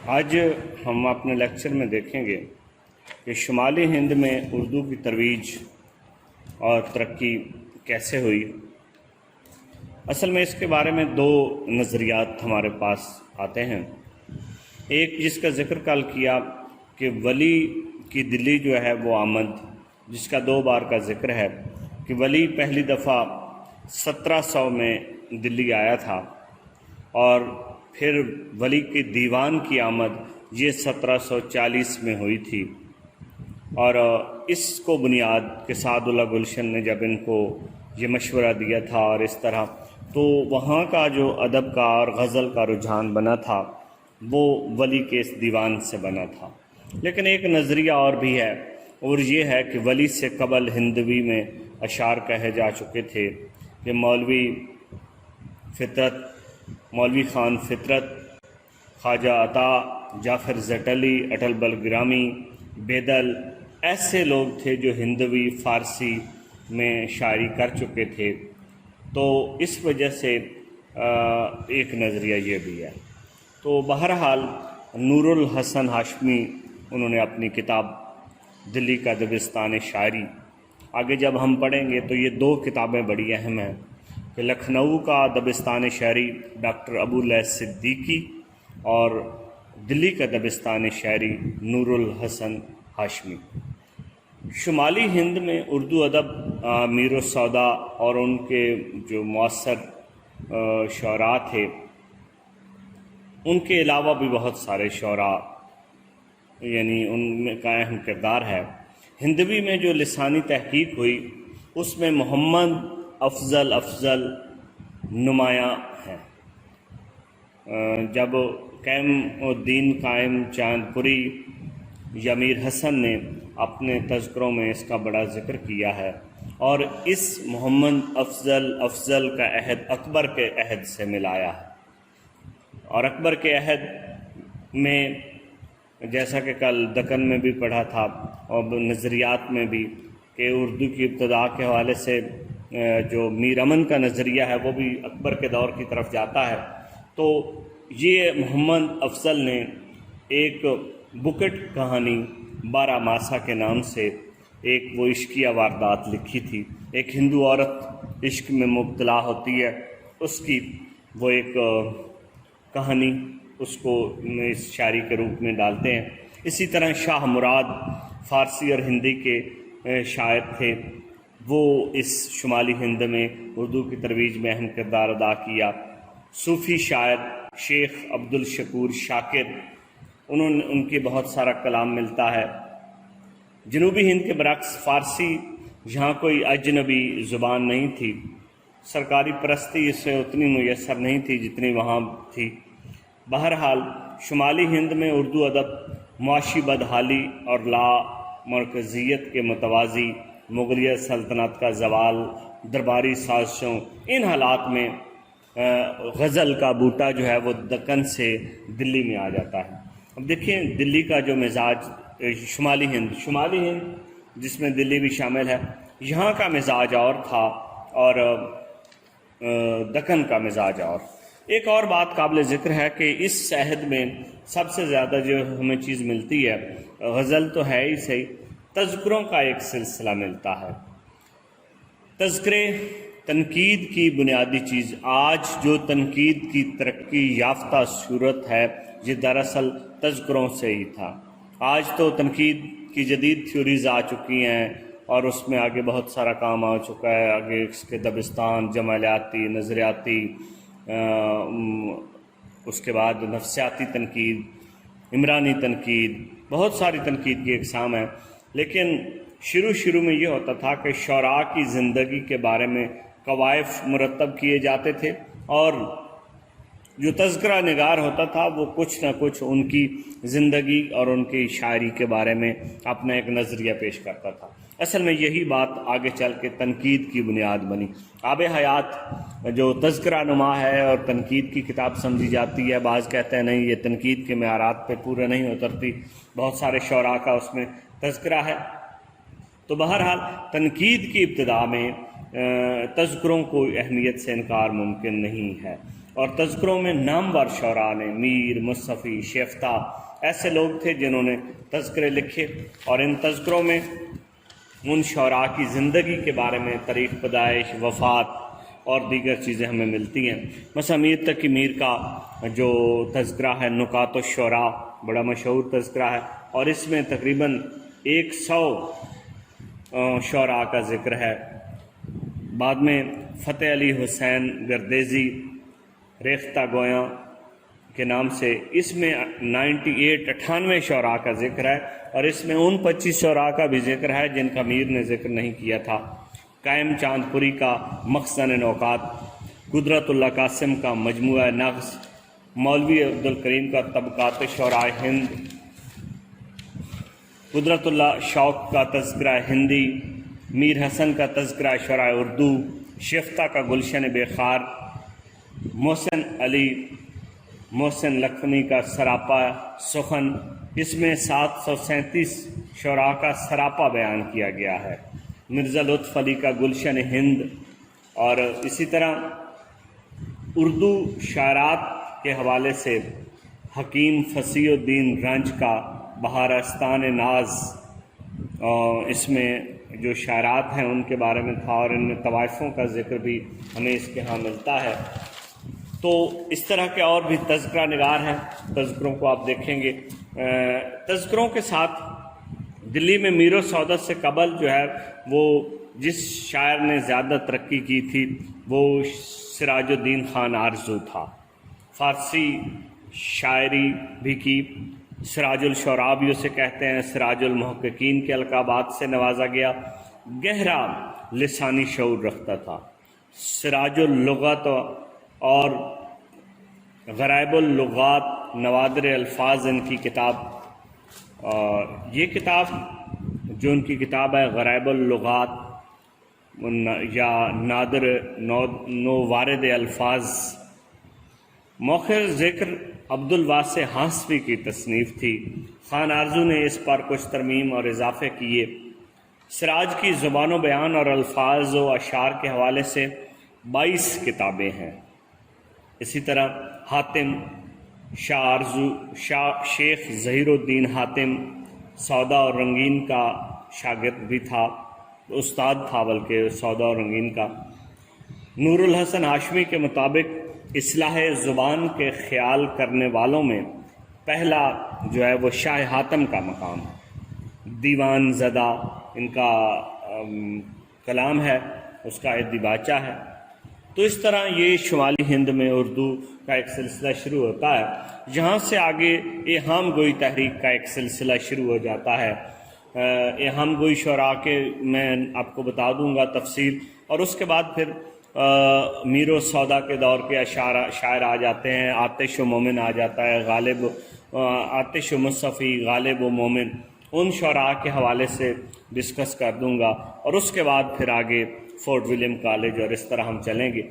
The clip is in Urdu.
آج ہم اپنے لیکچر میں دیکھیں گے کہ شمالی ہند میں اردو کی ترویج اور ترقی کیسے ہوئی۔ اصل میں اس کے بارے میں دو نظریات ہمارے پاس آتے ہیں۔ ایک جس کا ذکر کل کیا کہ ولی کی دلی جو ہے وہ آمد، جس کا 2 بار کا ذکر ہے کہ ولی پہلی دفعہ 1700 میں دلی آیا تھا اور پھر ولی کے دیوان کی آمد یہ 1740 میں ہوئی تھی، اور اس کو بنیاد کے سعد اللہ گلشن نے جب ان کو یہ مشورہ دیا تھا اور اس طرح، تو وہاں کا جو ادب کا اور غزل کا رجحان بنا تھا وہ ولی کے اس دیوان سے بنا تھا۔ لیکن ایک نظریہ اور بھی ہے، اور یہ ہے کہ ولی سے قبل ہندوی میں اشعار کہے جا چکے تھے کہ مولوی خان فطرت، خواجہ عطا، جعفر زٹلی، اٹل بلگرامی، بیدل، ایسے لوگ تھے جو ہندوی فارسی میں شاعری کر چکے تھے۔ تو اس وجہ سے ایک نظریہ یہ بھی ہے۔ تو بہرحال نور الحسن ہاشمی انہوں نے اپنی کتاب دلی کا دبستان شاعری، آگے جب ہم پڑھیں گے تو یہ 2 کتابیں بڑی اہم ہیں کہ لکھنؤ کا دبستان شاعری ڈاکٹر ابو لیث صدیقی اور دلی کا دبستان شاعری نور الحسن ہاشمی۔ شمالی ہند میں اردو ادب میر السودا اور ان کے جو معاصر شعراء تھے، ان کے علاوہ بھی بہت سارے شعراء، یعنی ان میں کا اہم کردار ہے۔ ہندوی میں جو لسانی تحقیق ہوئی اس میں محمد افضل نمایاں ہیں۔ جب قیم الدین قائم چاند پوری یا میر حسن نے اپنے تذکروں میں اس کا بڑا ذکر کیا ہے، اور اس محمد افضل کا عہد اکبر کے عہد سے ملایا ہے، اور اکبر کے عہد میں جیسا کہ کل دکن میں بھی پڑھا تھا اور نظریات میں بھی کہ اردو کی ابتدا کے حوالے سے جو میر امن کا نظریہ ہے وہ بھی اکبر کے دور کی طرف جاتا ہے۔ تو یہ محمد افضل نے ایک بکٹ کہانی 12 ماسا کے نام سے ایک وہ عشقیہ واردات لکھی تھی۔ ایک ہندو عورت عشق میں مبتلا ہوتی ہے، اس کی وہ ایک کہانی اس کو اس شاعری کے روپ میں ڈالتے ہیں۔ اسی طرح شاہ مراد فارسی اور ہندی کے شاعر تھے، وہ اس شمالی ہند میں اردو کی ترویج میں اہم کردار ادا کیا۔ صوفی شاعر شیخ عبدالشکور شاکر، ان کی بہت سارا کلام ملتا ہے۔ جنوبی ہند کے برعکس فارسی یہاں کوئی اجنبی زبان نہیں تھی، سرکاری پرستی اس سے اتنی میسر نہیں تھی جتنی وہاں تھی۔ بہرحال شمالی ہند میں اردو ادب معاشی بدحالی اور لا مرکزیت کے متوازی، مغلیہ سلطنت کا زوال، درباری سازشوں، ان حالات میں غزل کا بوٹا جو ہے وہ دکن سے دلی میں آ جاتا ہے۔ اب دیکھیں دلی کا جو مزاج، شمالی ہند جس میں دلی بھی شامل ہے، یہاں کا مزاج اور تھا اور دکن کا مزاج اور۔ ایک اور بات قابل ذکر ہے کہ اس عہد میں سب سے زیادہ جو ہمیں چیز ملتی ہے، غزل تو ہے ہی صحیح، تذکروں کا ایک سلسلہ ملتا ہے۔ تذکرے تنقید کی بنیادی چیز، آج جو تنقید کی ترقی یافتہ صورت ہے یہ دراصل تذکروں سے ہی تھا۔ آج تو تنقید کی جدید تھیوریز آ چکی ہیں اور اس میں آگے بہت سارا کام آ چکا ہے، آگے اس کے دبستان، جمالیاتی، نظریاتی، اس کے بعد نفسیاتی تنقید، عمرانی تنقید، بہت ساری تنقید کی اقسام ہیں۔ لیکن شروع میں یہ ہوتا تھا کہ شعراء کی زندگی کے بارے میں قوائف مرتب کیے جاتے تھے، اور جو تذکرہ نگار ہوتا تھا وہ کچھ نہ کچھ ان کی زندگی اور ان کی شاعری کے بارے میں اپنا ایک نظریہ پیش کرتا تھا۔ اصل میں یہی بات آگے چل کے تنقید کی بنیاد بنی۔ آب حیات جو تذکرہ نما ہے اور تنقید کی کتاب سمجھی جاتی ہے، بعض کہتے ہیں نہیں یہ تنقید کے معیارات پہ پورا نہیں اترتی، بہت سارے شعراء کا اس میں تذکرہ ہے۔ تو بہرحال تنقید کی ابتدا میں تذکروں کو اہمیت سے انکار ممکن نہیں ہے۔ اور تذکروں میں نامور شعراء نے میر، مصطفی، شیفتہ ایسے لوگ تھے جنہوں نے تذکرے لکھے، اور ان تذکروں میں ان شعراء کی زندگی کے بارے میں تاریخ پیدائش، وفات اور دیگر چیزیں ہمیں ملتی ہیں۔ مثلا میر تقی میر کا جو تذکرہ ہے نکات الشعراء، بڑا مشہور تذکرہ ہے، اور اس میں تقریباً 100 شعراء کا ذکر ہے۔ بعد میں فتح علی حسین گردیزی ریختہ گویاں کے نام سے، اس میں 98 شعراء کا ذکر ہے، اور اس میں ان 25 شعراء کا بھی ذکر ہے جن کا میر نے ذکر نہیں کیا تھا۔ قائم چاند پوری کا مخزن نوکات، قدرت اللہ قاسم کا مجموعہ نغز، مولوی عبدالکریم کا طبقات شعراء ہند، قدرت اللہ شوق کا تذکرہ ہندی، میر حسن کا تذکرہ شعراء اردو، شیفتہ کا گلشن بے خار، محسن لکھنوی کا سراپا سخن، اس میں 737 شعراء کا سراپا بیان کیا گیا ہے۔ مرزا لطف علی کا گلشن ہند، اور اسی طرح اردو شاعرات کے حوالے سے حکیم فصیح الدین رنج کا بہارستان ناز، اس میں جو شاعرات ہیں ان کے بارے میں تھا، اور ان میں طوائفوں کا ذکر بھی ہمیں اس کے ہاں ملتا ہے۔ تو اس طرح کے اور بھی تذکرہ نگار ہیں، تذکروں کو آپ دیکھیں گے۔ تذکروں کے ساتھ دلی میں میر و سعادت سے قبل جو ہے وہ جس شاعر نے زیادہ ترقی کی تھی وہ سراج الدین خان آرزو تھا۔ فارسی شاعری بھی کی، سراج الشعراء بھی اسے کہتے ہیں، سراج المحققین کے القابات سے نوازا گیا۔ گہرا لسانی شعور رکھتا تھا۔ سراج اللغت اور غرائب اللغات، نوادر الفاظ ان کی کتاب، اور یہ کتاب جو ان کی کتاب ہے غرائب اللغات یا نادر نووارد الفاظ، مؤخر ذکر عبد الواسع ہانسوی کی تصنیف تھی۔ خان آرزو نے اس پر کچھ ترمیم اور اضافے کیے۔ سراج کی زبان و بیان اور الفاظ و اشعار کے حوالے سے 22 کتابیں ہیں۔ اسی طرح حاتم شیخ ظہیر الدین حاتم سودا اور رنگین کا شاگرد بھی تھا، استاد تھا بلکہ سودا اور رنگین کا۔ نور الحسن ہاشمی کے مطابق اصلاح زبان کے خیال کرنے والوں میں پہلا جو ہے وہ شاہ حاتم کا مقام ہے۔ دیوان زدہ ان کا کلام ہے، اس کا ایک دیباچہ ہے۔ تو اس طرح یہ شمالی ہند میں اردو کا ایک سلسلہ شروع ہوتا ہے، جہاں سے آگے ایہام گوئی تحریک کا ایک سلسلہ شروع ہو جاتا ہے۔ ایہام گوئی شعراء کے میں آپ کو بتا دوں گا تفصیل، اور اس کے بعد پھر میر و سودا کے دور کے شاعر آ جاتے ہیں، آتش و مومن آ جاتا ہے، غالب آتش و مصطفی، غالب و مومن، ان شعراء کے حوالے سے ڈسکس کر دوں گا، اور اس کے بعد پھر آگے فورٹ ولیم کالج اور اس طرح ہم چلیں گے۔